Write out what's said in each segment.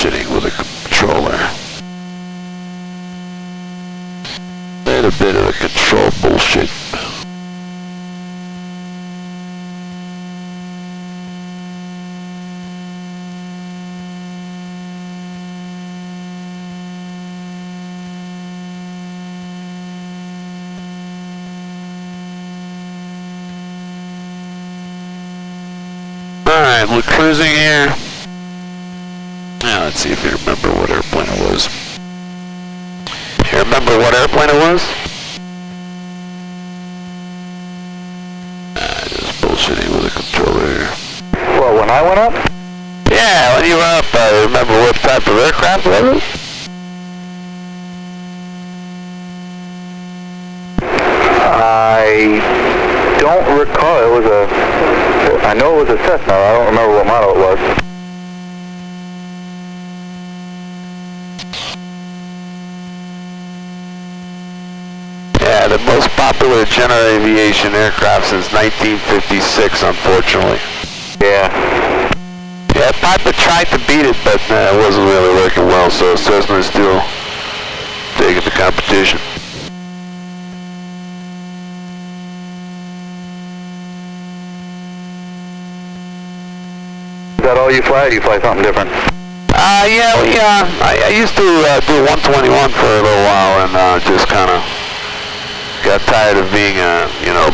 bullshitting with a controller. A bit of a control bullshit. Alright, we're cruising here. Now let's see if you remember what airplane it was. You remember what airplane it was? Just bullshitting with a controller here. Well, when I went up? Yeah, when you went up, remember what type of aircraft was it? I don't recall. It was I know it was a Cessna. I don't remember what model it was. Yeah, the most popular general aviation aircraft since 1956, unfortunately. Yeah. Yeah, Piper tried to beat it, but it wasn't really working well, so Cessna is still taking the competition. Is that all you fly, or do you fly something different? Yeah, I used to do 121 for a little while, and just kind of got tired of being a,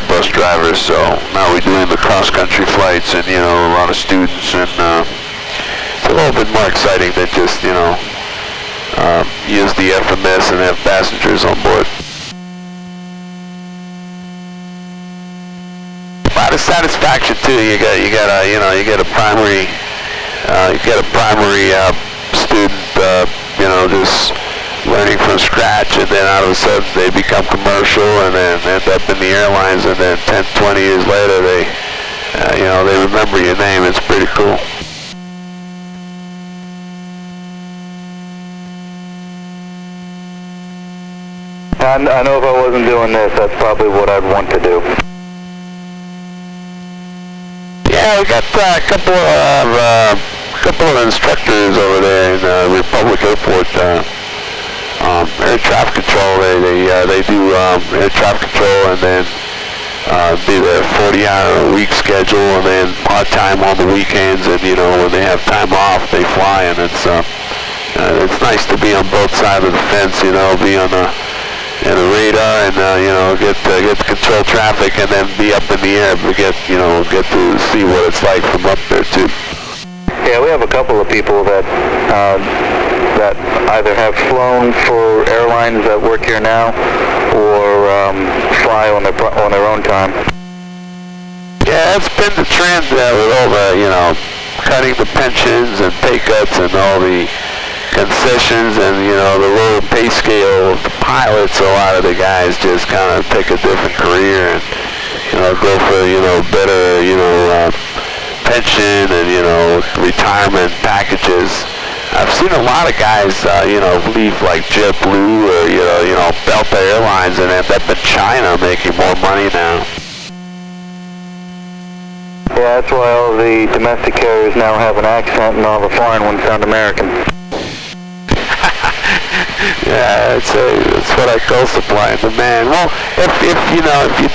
bus driver, so now we're doing the cross-country flights and, a lot of students, and it's a little bit more exciting than just, use the FMS and have passengers on board. A lot of satisfaction too. You get a primary student, just learning from scratch, and then all of a sudden they become commercial and then end up in the airlines, and then 10, 20 years later they remember your name. It's pretty cool. I know if I wasn't doing this, that's probably what I'd want to do. Yeah, we got a couple of instructors over there in Republic Airport. Air traffic control. They do air traffic control, and then do their 40-hour-a-week schedule, and then part-time on the weekends. And when they have time off, they fly, and it's nice to be on both sides of the fence. Be on the radar, and get to control traffic, and then be up in the air, but get to see what it's like from up there too. Yeah, we have a couple of people that either have flown for airlines that work here now, or fly on their own time. Yeah, it's been the trend with all the cutting the pensions and pay cuts and all the concessions and the lower pay scale of the pilots. A lot of the guys just kind of take a different career and go for better pension and retirement packages. I've seen a lot of guys leave like JetBlue or Delta Airlines and end up in China making more money now. Yeah, that's why all the domestic carriers now have an accent and all the foreign ones sound American. Yeah, that's what I call supply and demand. Well, if you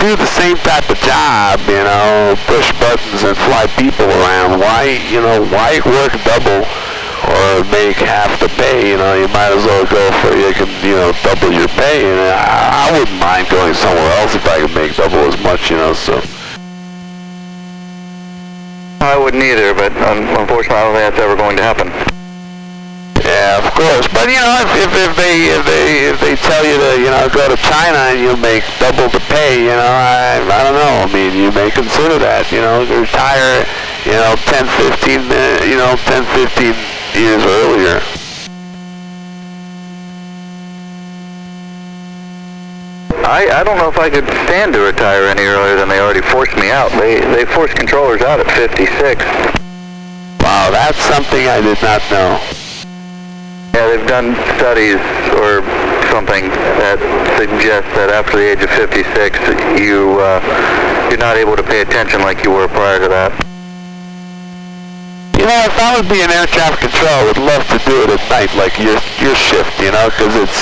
do the same type of job, push buttons and fly people around, why work double or make half the pay? You might as well go for double your pay. And I wouldn't mind going somewhere else if I could make double as much, so. I wouldn't either, but unfortunately I don't think that's ever going to happen. Yeah, of course. But if they tell you to go to China and you make double the pay, I don't know. I mean, you may consider that. Retire 10, 15 years earlier. I don't know if I could stand to retire any earlier than they already forced me out. They forced controllers out at 56. Wow, that's something I did not know. Yeah, they've done studies or something that suggest that after the age of 56, you're not able to pay attention like you were prior to that. You know, if I would be in air traffic control, I would love to do it at night, like your shift, you know, because it's,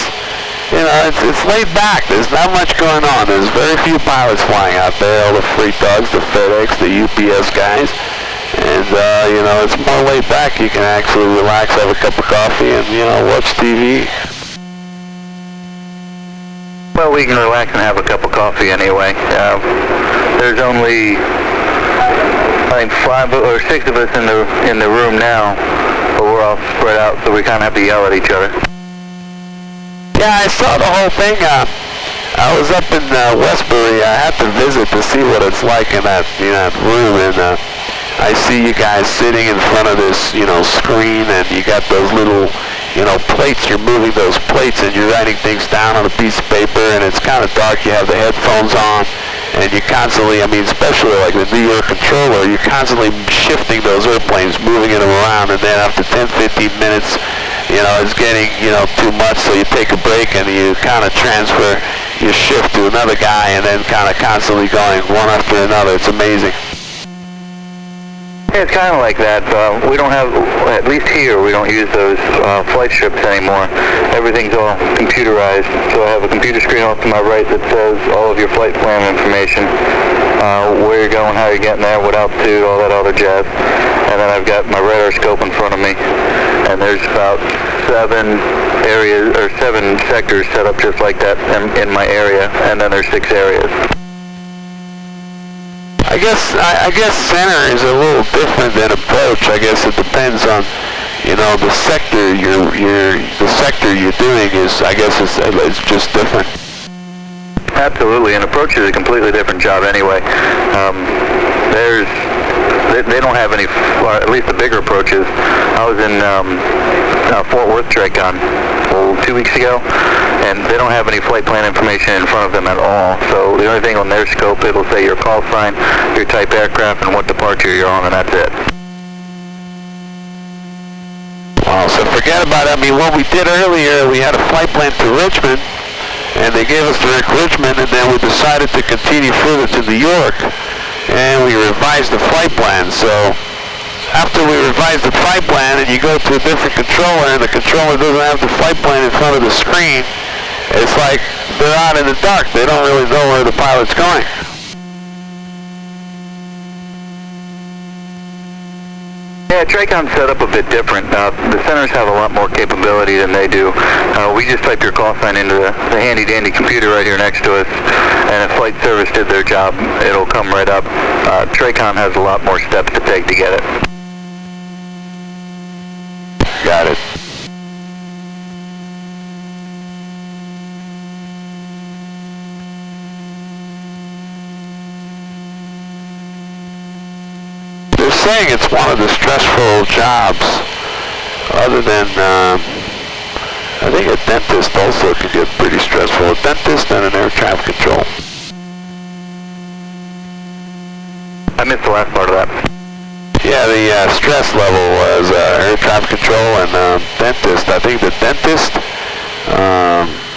you know, it's laid back. There's not much going on. There's very few pilots flying out there, all the freight dogs, the FedEx, the UPS guys. And, you know, it's more laid back. You can actually relax, have a cup of coffee, and, you know, watch TV. Well, we can relax and have a cup of coffee anyway. There's only, I think, 5 or 6 of us in the room now, but we're all spread out, so we kind of have to yell at each other. Yeah, I saw the whole thing. I was up in Westbury. I had to visit to see what it's like in that room, and I see you guys sitting in front of this, you know, screen, and you got those little, you know, plates. You're moving those plates, and you're writing things down on a piece of paper, and it's kind of dark. You have the headphones on, and you constantly, I mean, especially like the New York controller, you're constantly shifting those airplanes, moving them around, and then after 10, 15 minutes, you know, it's getting, you know, too much, so you take a break, and you kind of transfer your shift to another guy, and then kind of constantly going one after another. It's amazing. Yeah, it's kind of like that. We don't have, at least here, we don't use those flight strips anymore. Everything's all computerized. So I have a computer screen off to my right that says all of your flight plan information, where you're going, how you're getting there, what altitude, all that other jazz. And then I've got my radar scope in front of me, and there's about 7 areas, or 7 sectors set up just like that in my area, and then there's 6 areas. I guess center is a little different than approach. I guess it depends on, you know, the sector the sector you're doing is, I guess it's just different. Absolutely, and approach is a completely different job anyway. They don't have any, or at least the bigger approaches. I was in Fort Worth TRACON 2 weeks ago, and they don't have any flight plan information in front of them at all. So the only thing on their scope, it'll say your call sign, your type aircraft, and what departure you're on, and that's it. Wow, so forget about it. I mean, what we did earlier, we had a flight plan to Richmond, and they gave us direct Richmond, and then we decided to continue further to New York, and we revised the flight plan. So after we revise the flight plan and you go to a different controller and the controller doesn't have the flight plan in front of the screen, it's like they're out in the dark. They don't really know where the pilot's going. Yeah, TRACON's set up a bit different. The centers have a lot more capability than they do. We just type your call sign into the handy-dandy computer right here next to us, and if flight service did their job, it'll come right up. TRACON has a lot more steps to take to get it. Got it. They're saying it's one of the stressful jobs, other than, I think a dentist also can get pretty stressful. A dentist and an air traffic control. I missed the last part of that. Yeah, the stress level was air traffic control and dentist. I think the dentist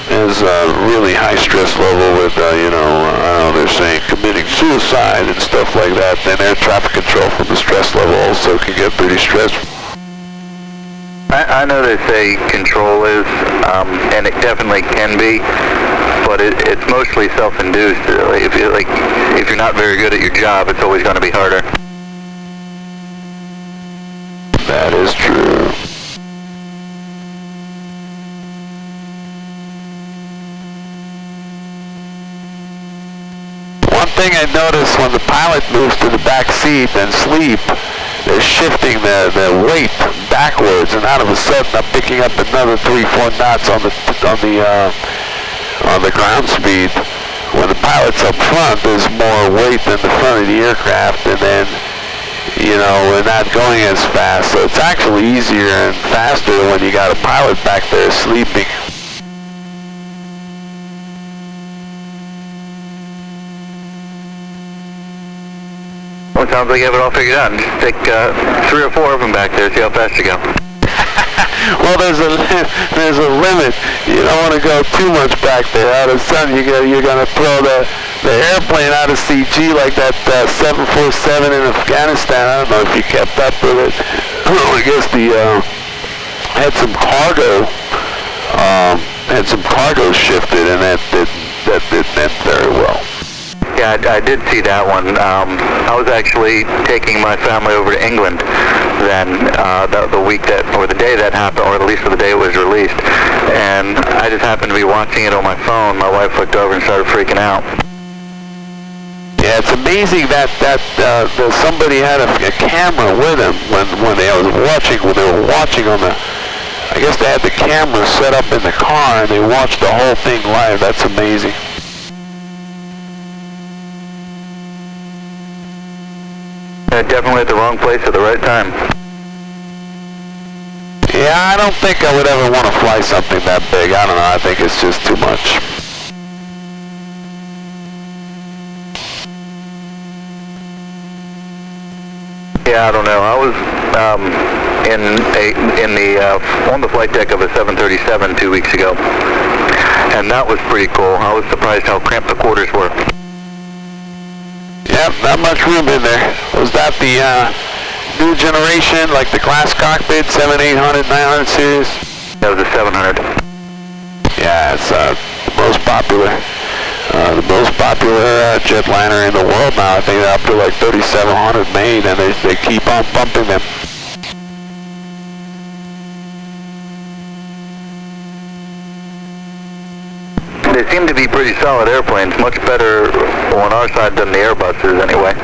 is a really high stress level with, you know, I don't know, they're saying committing suicide and stuff like that. Then air traffic control from the stress level also can get pretty stressful. I know they say control is, and it definitely can be, but it's mostly self-induced. If you're not very good at your job, it's always going to be harder. That is true. One thing I noticed when the pilot moves to the back seat and sleep, they're shifting the weight backwards, and out of a sudden I'm picking up another 3-4 knots on the ground speed. When the pilot's up front, there's more weight than the front of the aircraft, and then, you know, we're not going as fast, so it's actually easier and faster when you got a pilot back there sleeping. Well, it sounds like you have it all figured out. Just take 3 or 4 of them back there, see how fast you go. Well, there's a limit. You don't want to go too much back there. All of a sudden, you're going to throw the airplane out of CG like that 747 in Afghanistan. I don't know if you kept up with it. I guess had some cargo shifted, and that didn't very well. Yeah, I did see that one. I was actually taking my family over to England then, the week that, or the day that happened, or at least for the day it was released. And I just happened to be watching it on my phone. My wife looked over and started freaking out. Yeah, it's amazing that somebody had a camera with him when they were watching on the. I guess they had the camera set up in the car and they watched the whole thing live. That's amazing. Definitely at the wrong place at the right time. Yeah, I don't think I would ever want to fly something that big. I don't know. I think it's just too much. Yeah, I don't know. I was on the flight deck of a 737 2 weeks ago, and that was pretty cool. I was surprised how cramped the quarters were. Yep, not much room in there. Was that the new generation, like the glass cockpit, 7, 800, 900 series? That was a 700. Yeah, it's the most popular jetliner in the world now. I think they're up to like 3,700 made, and they keep on pumping them. They seem to be pretty solid airplanes, much better on our side than the Airbuses anyway.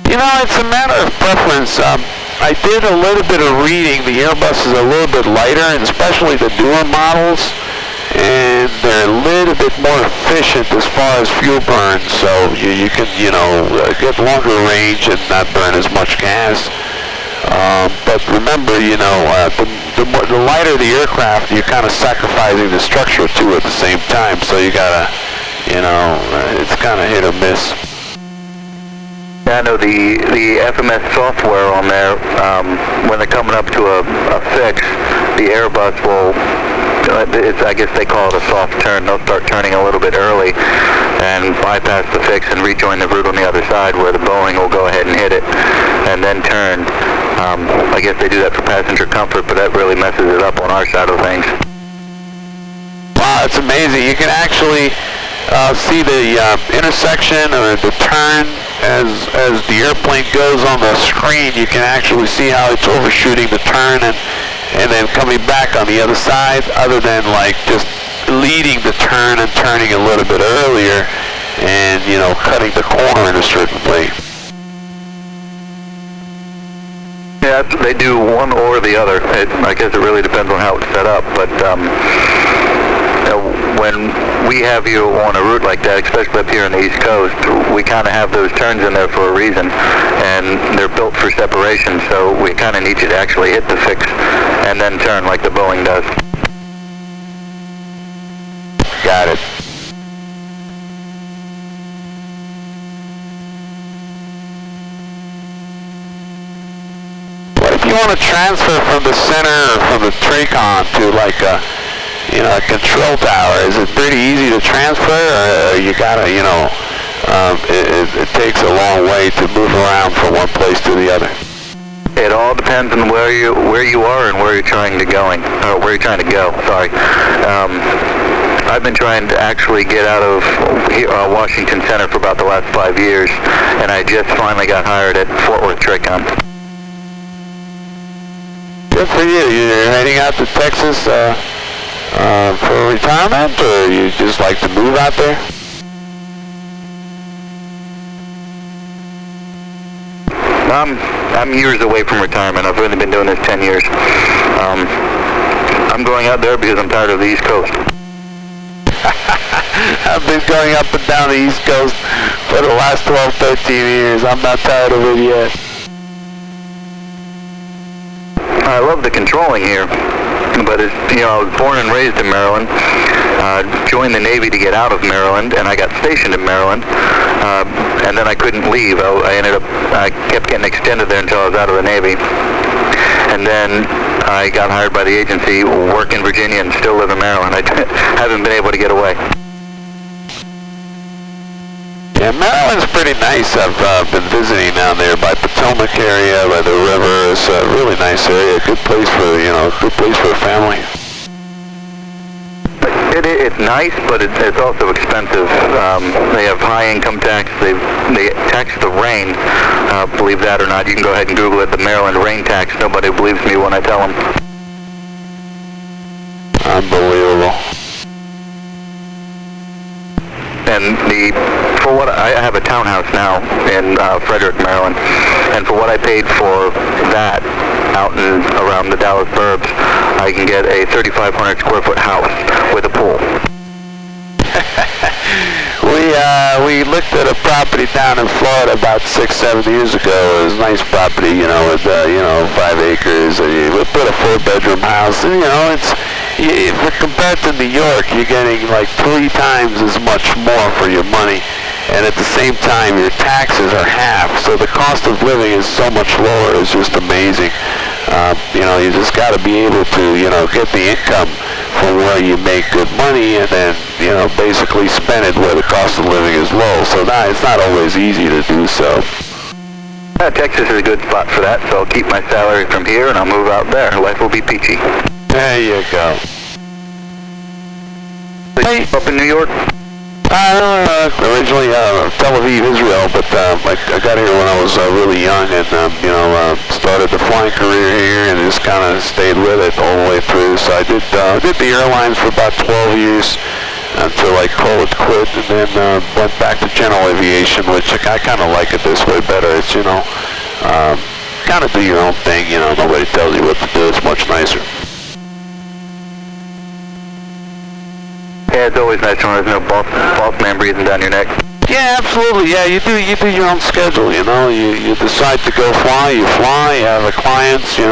You know, it's a matter of preference. I did a little bit of reading. The Airbus is a little bit lighter, and especially the newer models, and they're a little bit more efficient as far as fuel burn, so you can, get longer range and not burn as much gas. But remember, the lighter the aircraft, you're kind of sacrificing the structure too at the same time, so you gotta, it's kind of hit or miss. Yeah, I know the FMS software on there, when they're coming up to a fix, the Airbus will, I guess they call it a soft turn. They'll start turning a little bit early and bypass the fix and rejoin the route on the other side, where the Boeing will go ahead and hit it and then turn. I guess they do that for passenger comfort, but that really messes it up on our side of things. Wow, it's amazing. You can actually see the intersection or the turn as the airplane goes on the screen. You can actually see how it's overshooting the turn and then coming back on the other side, other than like just leading the turn and turning a little bit earlier and, cutting the corner in a certain way. Yeah, they do one or the other. I guess it really depends on how it's set up, but when we have you on a route like that, especially up here on the East Coast, we kind of have those turns in there for a reason, and they're built for separation, so we kind of need you to actually hit the fix and then turn like the Boeing does. Got it. What if you want to transfer from the center or from the TRACON to like a control tower? Is it pretty easy to transfer, or you gotta, it takes a long way to move around from one place to the other? It all depends on where you are and where you're trying to go. Sorry. I've been trying to actually get out of Washington Center for about the last 5 years, and I just finally got hired at Fort Worth TRACON. Good for you. You're heading out to Texas for retirement, or you just like to move out there? I'm years away from retirement. I've only been doing this 10 years. I'm going out there because I'm tired of the East Coast. I've been going up and down the East Coast for the last 12, 13 years. I'm not tired of it yet. I love the controlling here, but I was born and raised in Maryland, joined the Navy to get out of Maryland, and I got stationed in Maryland, and then I couldn't leave. I kept getting extended there until I was out of the Navy, and then I got hired by the agency, work in Virginia, and still live in Maryland. I haven't been able to get away. Yeah, Maryland's pretty nice. I've been visiting down there by Potomac area, by the river. It's a really nice area. Good place for, good place for a family. It's nice, but it's also expensive. They have high income tax. They tax the rain. Believe that or not, you can go ahead and Google it, the Maryland rain tax. Nobody believes me when I tell them. Unbelievable. And for what I have a townhouse now in Frederick, Maryland, and for what I paid for that out in around the Dallas burbs, I can get a 3,500 square foot house with a pool. We looked at a property down in Florida about 6-7 years ago. It was a nice property, with 5 acres. We put a 4-bedroom house, and compared to New York, you're getting like 3 times as much more for your money, and at the same time, your taxes are half. So the cost of living is so much lower. It's just amazing. You just got to be able to, get the income from where you make good money, and then, basically spend it where the cost of living is low. So it's not always easy to do so. Texas is a good spot for that, so I'll keep my salary from here and I'll move out there. Life will be peachy. There you go. Hey. Up in New York? Originally Tel Aviv, Israel, but I got here when I was really young, and started the flying career here, and just kind of stayed with it all the way through. So I did the airlines for about 12 years until I called it quit, and then went back to general aviation, which I kind of like it this way better. It's kind of do your own thing. Nobody tells you what to do. It's much nicer. Yeah, it's always nice when there's no boss man breathing down your neck. Yeah, absolutely. Yeah, you do your own schedule, You decide to go fly, you fly, you have the clients, you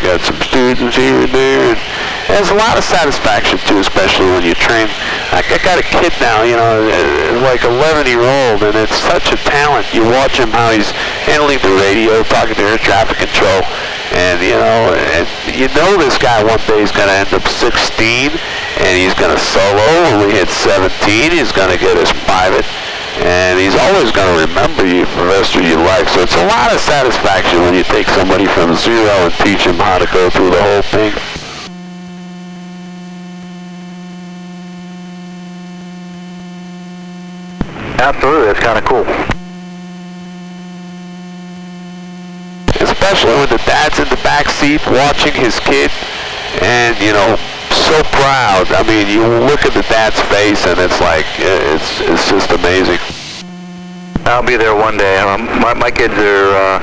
got some students here and there. And there's a lot of satisfaction, too, especially when you train. I got a kid now, like 11-year-old, and it's such a talent. You watch him how he's handling the radio, talking to air traffic control. And, this guy one day is going to end up 16, and he's going to solo. When we hit 17, he's going to get his private. And he's always going to remember you for the rest of your life. So it's a lot of satisfaction when you take somebody from zero and teach him how to go through the whole thing. Absolutely, that's kind of cool. Especially when the dad's in the back seat watching his kid, and so proud. I mean, you look at the dad's face, and it's like it's just amazing. I'll be there one day. My kids are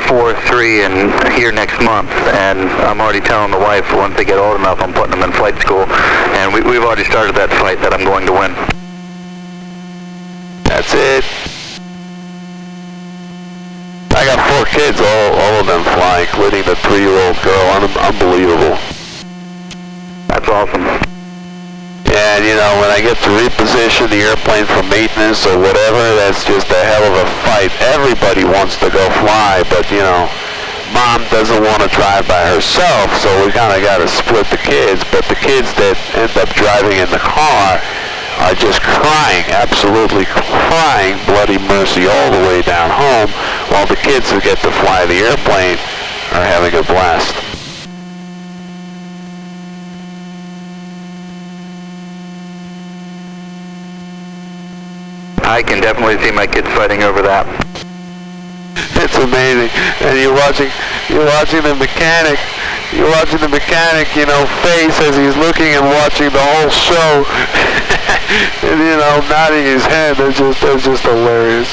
4, 3, and here next month, and I'm already telling the wife once they get old enough, I'm putting them in flight school, and we've already started that fight that I'm going to win. That's it. I got 4 kids, all of them flying, including the 3-year-old girl. Unbelievable. That's awesome. And when I get to reposition the airplane for maintenance or whatever, that's just a hell of a fight. Everybody wants to go fly, but Mom doesn't want to drive by herself, so we kind of got to split the kids. But the kids that end up driving in the car are just crying, absolutely crying bloody mercy all the way down home, while the kids who get to fly the airplane are having a blast. I can definitely see my kids fighting over that. It's amazing. And you're watching the mechanic, face as he's looking and watching the whole show. And, nodding his head. That's just hilarious.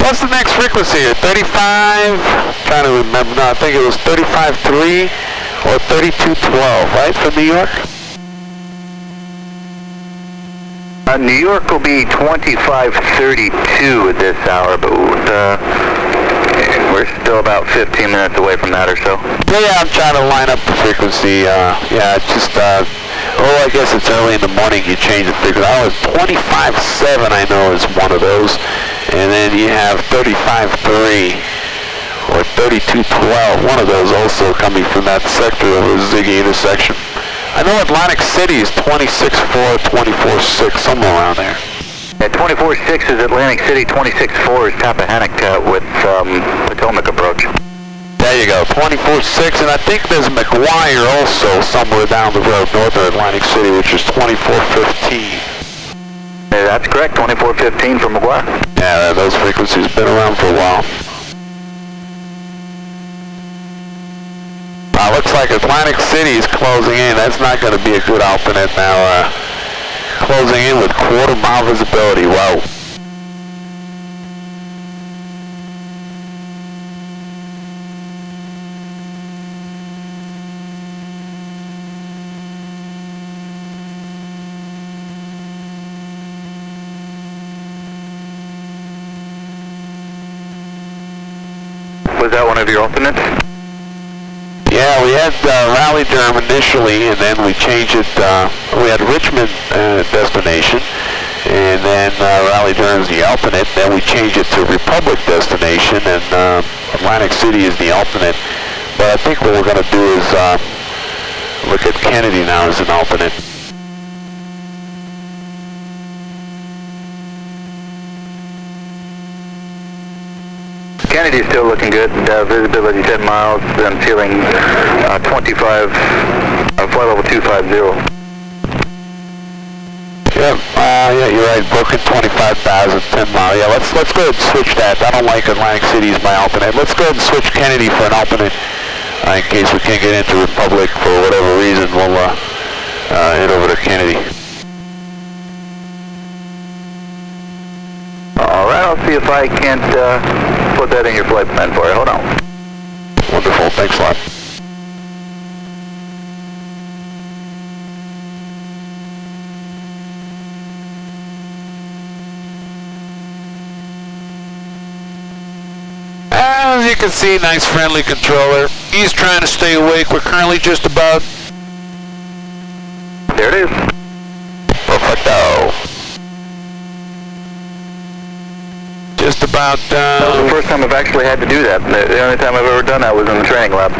What's the next frequency here? 35? Trying to remember. No, I think it was 35.3 or 32.12, right, for New York? New York will be 25.32 at this hour, but we're still about 15 minutes away from that or so. Yeah, I'm trying to line up the frequency. Just Oh, I guess it's early in the morning you change it, because I was 25.7, I know, is one of those. And then you have 35.3 or 32.12, one of those also coming from that sector of a Ziggy intersection. I know Atlantic City is 26.4, 24.6, somewhere around there. Yeah, 24.6 is Atlantic City, 26.4 is Tappahannock with Potomac approach. There you go, 24.6, and I think there's McGuire also somewhere down the road, north of Atlantic City, which is 24.15. Yeah, that's correct, 24.15 from McGuire. Yeah, those frequencies have been around for a while. Looks like Atlantic City is closing in. That's not going to be a good alternate now. Closing in with quarter-mile visibility. Wow. Was that one of your alternates? Yeah, we had Raleigh-Durham initially, and then we changed it. We had Richmond destination, and then Raleigh-Durham's the alternate. Then we changed it to Republic destination, and Atlantic City is the alternate. But I think what we're going to do is look at Kennedy now as an alternate. Kennedy's still looking good. Visibility 10 miles. I'm feeling 25, flight level 250. Yeah, you're right. Broken 25,000, 10 mile. Yeah, let's go ahead and switch that. I don't like Atlantic City as my alternate. Let's go ahead and switch Kennedy for an alternate in case we can't get into Republic for whatever reason. We'll head over to Kennedy. All right, I'll see if I can't put that in your flight plan for you. Hold on. Wonderful. Thanks a lot. As you can see, nice friendly controller. He's trying to stay awake. We're currently just about... There it is. Perfecto. Just about... That was the first time I've actually had to do that. The only time I've ever done that was in the training lab.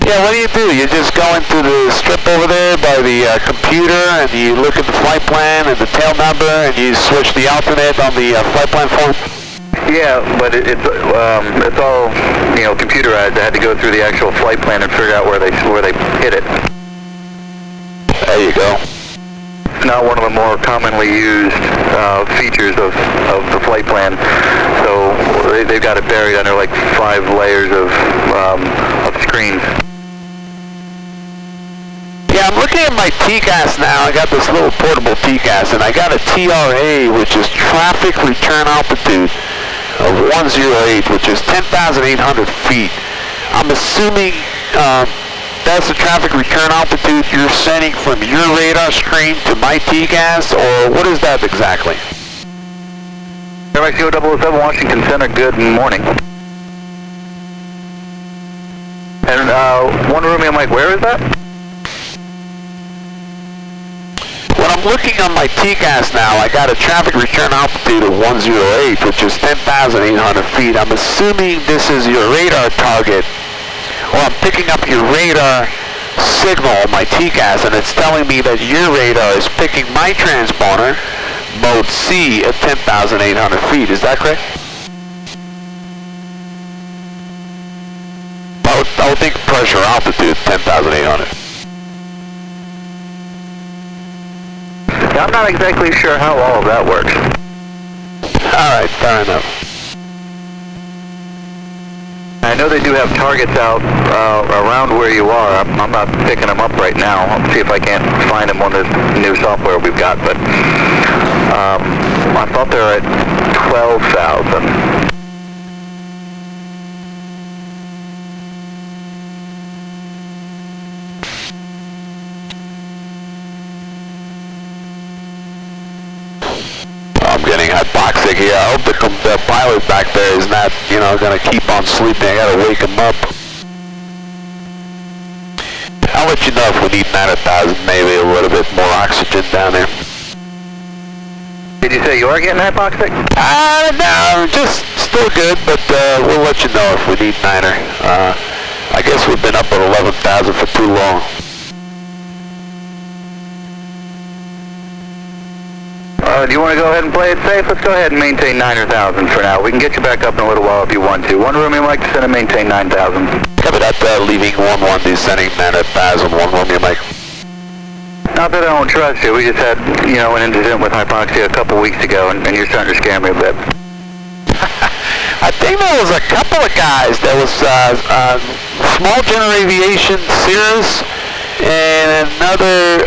Yeah, what do? You just go into the strip over there by the computer, and you look at the flight plan and the tail number, and you switch the alternate on the flight plan form? Yeah, but it's all, you know, computerized. I had to go through the actual flight plan and figure out where they hit it. There you go. It's not one of the more commonly used features of the flight plan, so they've got it buried under like 5 layers of screens. Yeah, I'm looking at my TCAS now. I got this little portable TCAS, and I got a TRA, which is traffic return altitude of 108, which is 10,800 feet. I'm assuming that's the traffic return altitude you're sending from your radar screen to my TCAS, or what is that exactly? MXO 007 Washington Center, good morning. And one Romeo Mike, where is that? When I'm looking on my TCAS now, I got a traffic return altitude of 108, which is 10,800 feet. I'm assuming this is your radar target, or I'm picking up your radar signal on my TCAS, and it's telling me that your radar is picking my transponder, mode C, at 10,800 feet. Is that correct? I would think pressure altitude 10,800. I'm not exactly sure how all of that works. Alright, fair enough. I know they do have targets out around where you are. I'm not picking them up right now. I'll see if I can't find them on this new software we've got, but I thought they were at 12,000. I'm getting hypoxic here. I hope the pilot back there is not, going to keep on sleeping. I got to wake him up. let you know if we need 9,000, maybe a little bit more oxygen down there. Did you say you are getting hypoxic? No, just still good, but we'll let you know if we need 9er. I guess we've been up at 11,000 for too long. Do you want to go ahead and play it safe? Let's go ahead and maintain 9,000 for now. We can get you back up in a little while if you want to. One room you like to send and maintain 9,000. Cover that, leaving 1-1, descending 9,000, 1 room, you Mike. Not that I don't trust you. We just had, an incident with hypoxia a couple weeks ago, and you're starting to scare me a bit. I think there was a couple of guys. There was Small General Aviation, Cirrus, and another,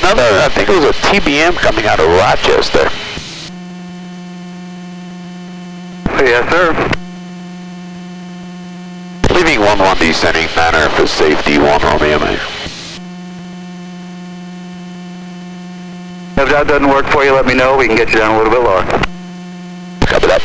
I think it was a TBM coming out of Rochester. Yes, sir. Leaving 1-1, descending 9er for safety, 1 Romeo, mate. If that doesn't work for you, let me know. We can get you down a little bit lower. Copy that.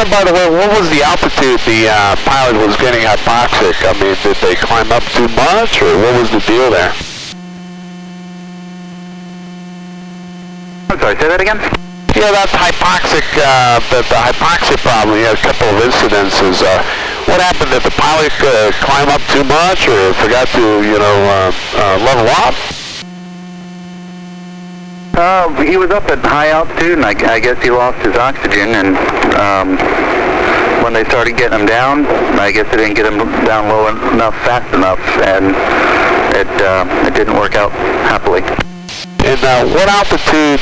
By the way, what was the altitude the pilot was getting hypoxic? I mean, did they climb up too much, or what was the deal there? I'm sorry, say that again? Yeah, that's hypoxic, the hypoxia problem. You had a couple of incidences. What happened? Did the pilot climb up too much, or forgot to, level up? He was up at high altitude, and I guess he lost his oxygen, and when they started getting him down, I guess they didn't get him down low enough, fast enough, and it didn't work out happily. And what altitude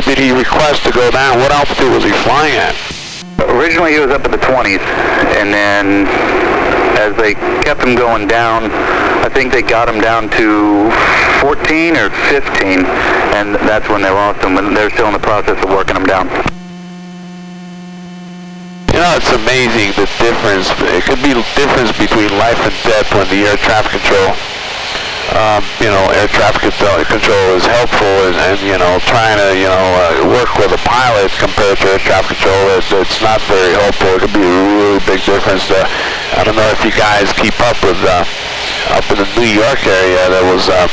did he request to go down? What altitude was he flying at? Originally he was up at the 20s, and then as they kept him going down, I think they got him down to 14 or 15, and that's when they lost him, and they're still in the process of working him down. You know, it's amazing the difference. It could be the difference between life and death when the air traffic control, air traffic control is helpful and trying to, work with a pilot compared to air traffic control. It's not very helpful. It could be a really big difference. I don't know if you guys keep up with, up in the New York area, there was a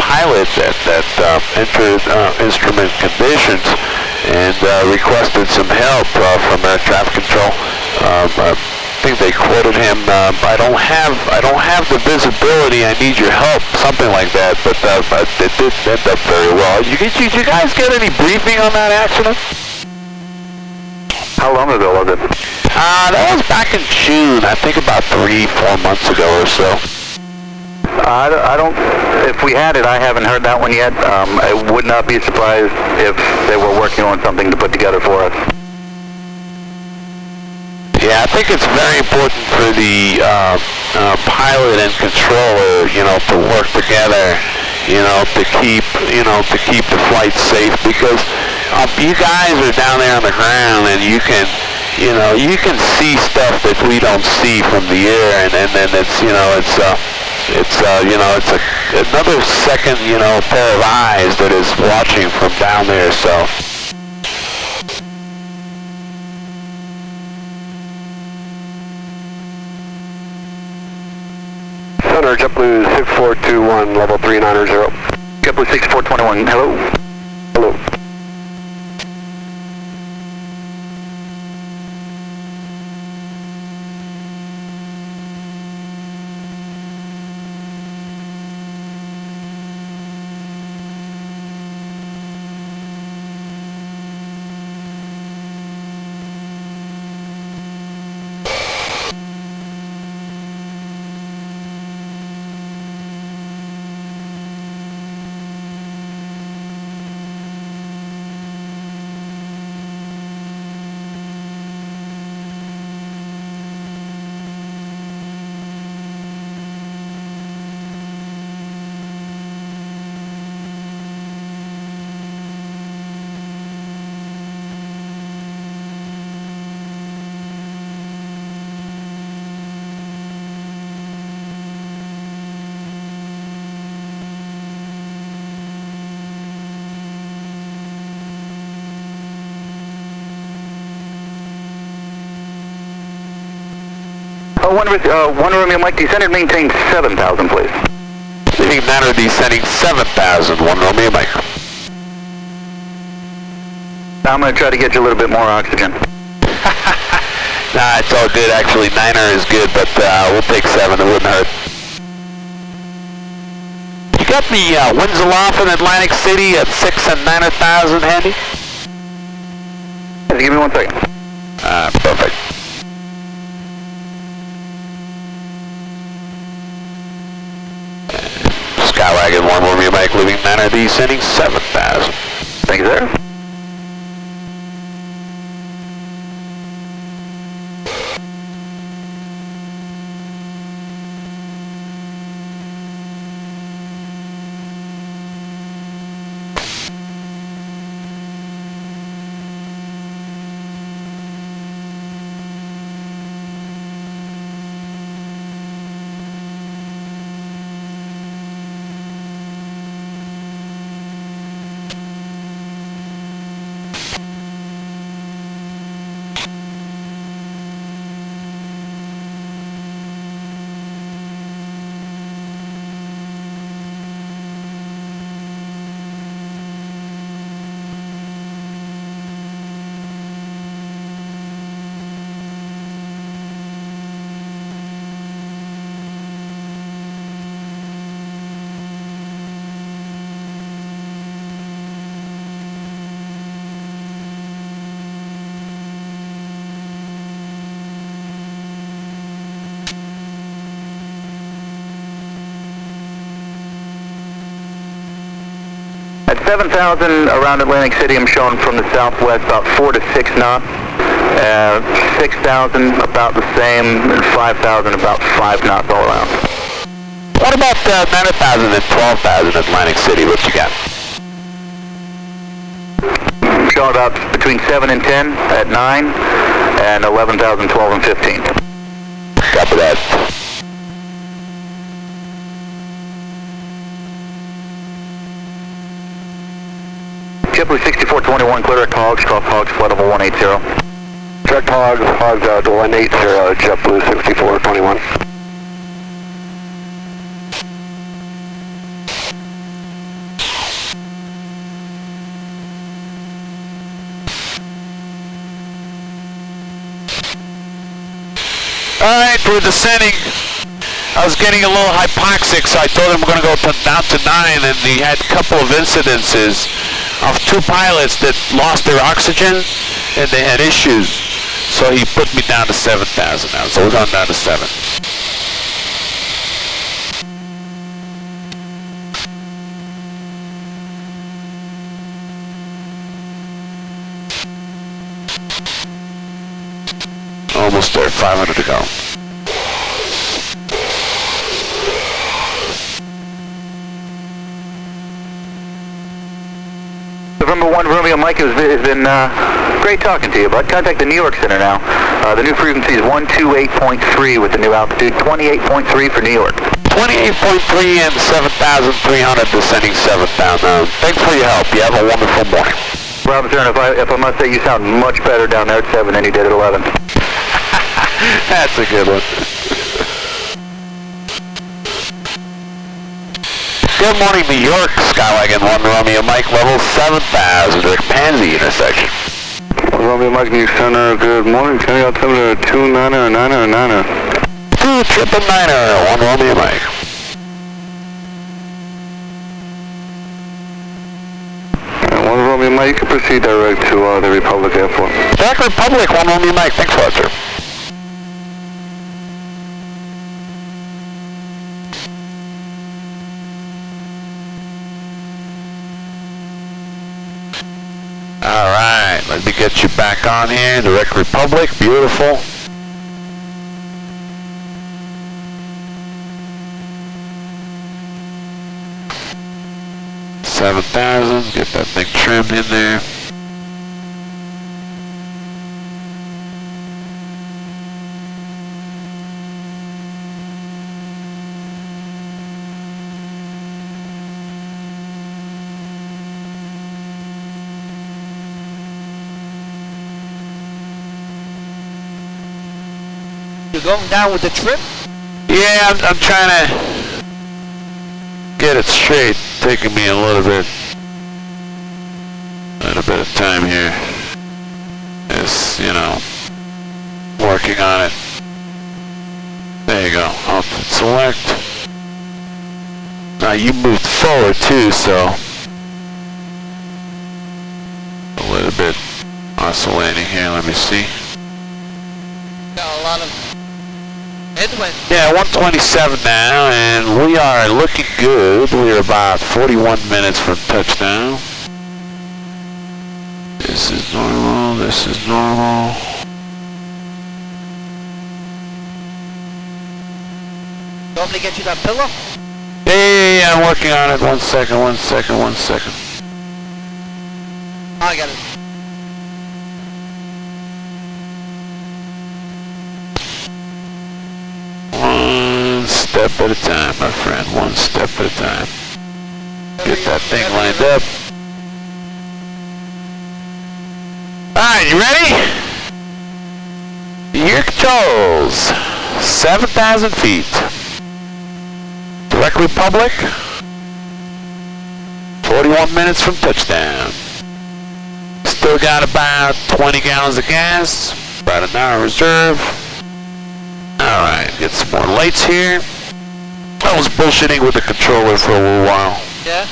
pilot that entered instrument conditions and requested some help from air traffic control. I think they quoted him, I don't have the visibility, I need your help, something like that, but it did end up very well. Did you guys get any briefing on that accident? How long ago was it? That was back in June, I think about 3-4 months ago or so. I don't if we had it, I haven't heard that one yet. I would not be surprised if they were working on something to put together for us. Yeah, I think it's very important for the pilot and controller, to work together, to keep the flight safe, because you guys are down there on the ground and you can see stuff that we don't see from the air, and then it's another second, pair of eyes that is watching from down there, so. Center, JetBlue 6421, level 390. JetBlue 6421, hello? Hello. One Romeo Mike, descend and maintain 7,000, please. Leading matter descending 7,000, 1 Romeo Mike. Now I'm going to try to get you a little bit more oxygen. Nah, it's all good actually. 9er is good, but we'll take 7, it wouldn't hurt. You got the winds aloft in Atlantic City at 6 and 9,000 handy? Just give me 1 second. Perfect. Skywagon 1 Romeo Mike, leaving Manor descending 7,000. Thank you, sir. At 7,000 around Atlantic City, I'm showing from the southwest about 4 to 6 knots. 6,000 about the same, and 5,000 about 5 knots all around. What about 9,000 and 12,000 Atlantic City? What you got? Showing about between 7 and 10 at 9, and 11,000, 12, and 15. Copy that. JetBlue 6421, clear at Hogs, cross Hogs, flight level 180. Direct Hogs, 180, JetBlue 6421. Alright, we're descending. I was getting a little hypoxic, so I told him we're going to go down to 9, and he had a couple of incidences of 2 pilots that lost their oxygen, and they had issues. So he put me down to 7,000 now, so we're going down to 7. almost there, 500 to go. November 1 Romeo Mike, it's been great talking to you, bud. Contact the New York Center now. The new frequency is 128.3 with the new altitude, 28.3 for New York. 28.3 and 7,300 descending 7,000. Thanks for your help. You have a wonderful morning. Robinson, if I must say, you sound much better down there at 7 than you did at 11. That's a good one. Good morning, New York. Skywagon 1 Romeo Mike, level 7,000 at Pansy intersection. Romeo Mike, New York Center, good morning. Can you tell me 29er, 9er, 9er? 299er, 1 Romeo Mike. One Romeo Mike, you can proceed direct to the Republic Airport. Direct Republic, 1 Romeo Mike. Thanks for that, sir. Alright, let me get you back on here. Direct Republic, beautiful. $7,000, get that thing trimmed in there. You're going down with the trim? Yeah, I'm trying to get it straight. Taking me a little bit of time here. It's, you know, working on it. There you go. Output select. Now you moved forward too, so a little bit oscillating here. Let me see. Got a lot of headwind. Yeah, 127 now, and we are looking good. We're about 41 minutes from touchdown. This is normal, this is normal. You want me to get you that pillow? Yeah, I'm working on it. 1 second, 1 second, 1 second. Oh, I got it. One step at a time, my friend. One step at a time. Get that thing lined up. Alright, you ready? Your controls. 7,000 feet. Direct Republic. 41 minutes from touchdown. Still got about 20 gallons of gas. About an hour reserve. Alright, get some more lights here. I was bullshitting with the controller for a little while. Yeah?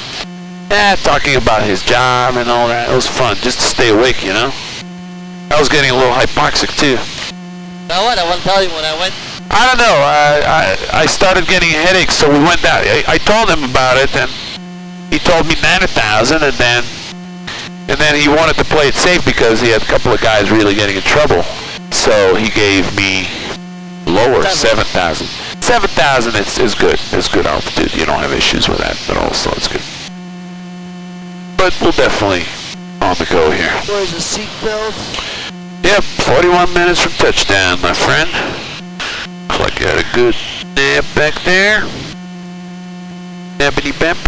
Yeah, talking about his job and all that. It was fun, just to stay awake, you know? I was getting a little hypoxic too. Now what? I want to tell you when I went. I don't know, I started getting headaches, so we went down. I told him about it, and he told me 9,000, and then he wanted to play it safe because he had a couple of guys really getting in trouble. So he gave me lower, 7,000. 7,000 is good. It's good altitude. You don't have issues with that at all, so it's good. But we'll definitely on the go here. Where's the seatbelt? Yep, 41 minutes from touchdown, my friend. Looks like you had a good nap back there. Nappity bamp.